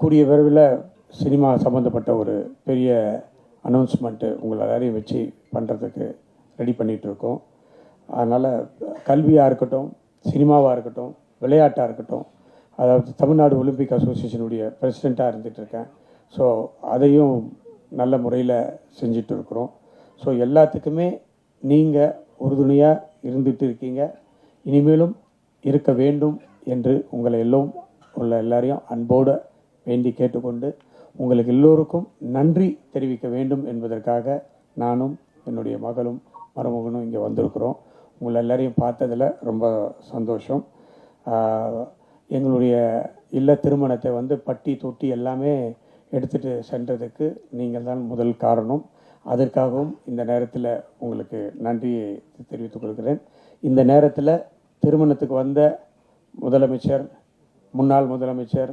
கூடிய விரைவில் சினிமா சம்மந்தப்பட்ட ஒரு பெரிய அனௌன்ஸ்மெண்ட்டு உங்களை எல்லாரையும் வச்சு பண்ணுறதுக்கு ரெடி பண்ணிகிட்ருக்கோம். அதனால் கல்வியாக இருக்கட்டும், சினிமாவாக இருக்கட்டும், விளையாட்டாக இருக்கட்டும், அதாவது தமிழ்நாடு ஒலிம்பிக் அசோசியேஷனுடைய பிரசிடெண்ட்டாக இருந்துகிட்ருக்கேன். ஸோ அதையும் நல்ல முறையில் செஞ்சிட்டு இருக்கிறோம். ஸோ எல்லாத்துக்குமே நீங்கள் உறுதுணையாக இருந்துகிட்டு இருக்கீங்க, இனிமேலும் இருக்க வேண்டும் என்று உங்களை எல்லாரையும் அன்போடு வேண்டி கேட்டுக்கொண்டு உங்களுக்கு எல்லோருக்கும் நன்றி தெரிவிக்க வேண்டும் என்பதற்காக நானும் என்னுடைய மகளும் மருமகனும் இங்கே வந்திருக்கிறோம். உங்களை எல்லாரையும் பார்த்ததில் ரொம்ப சந்தோஷம். எங்களுடைய இல்ல திருமணத்தை பட்டி தொட்டி எல்லாமே எடுத்துகிட்டு சென்றதுக்கு நீங்கள் தான் முதல் காரணம். அதற்காகவும் இந்த நேரத்தில் உங்களுக்கு நன்றியை தெரிவித்துக் கொள்கிறேன். இந்த நேரத்தில் திருமணத்துக்கு வந்த முதலமைச்சர், முன்னாள் முதலமைச்சர்,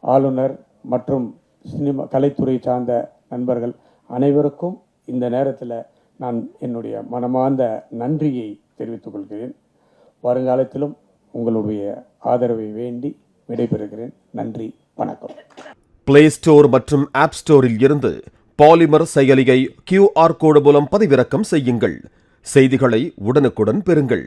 ஆளுநர் மற்றும் சினிமா கலைத்துறை சார்ந்த நண்பர்கள் அனைவருக்கும் இந்த நேரத்தில் நான் என்னுடைய மனமார்ந்த நன்றியை தெரிவித்துக் கொள்கிறேன். வருங்காலத்திலும் உங்களுடைய ஆதரவை வேண்டி விடைபெறுகிறேன். நன்றி, வணக்கம். பிளே ஸ்டோர் மற்றும் ஆப் ஸ்டோரில் இருந்து பாலிமர் செயலியை QR கோடு மூலம் பதிவிறக்கம் செய்யுங்கள். செய்திகளை உடனுக்குடன் பெறுங்கள்.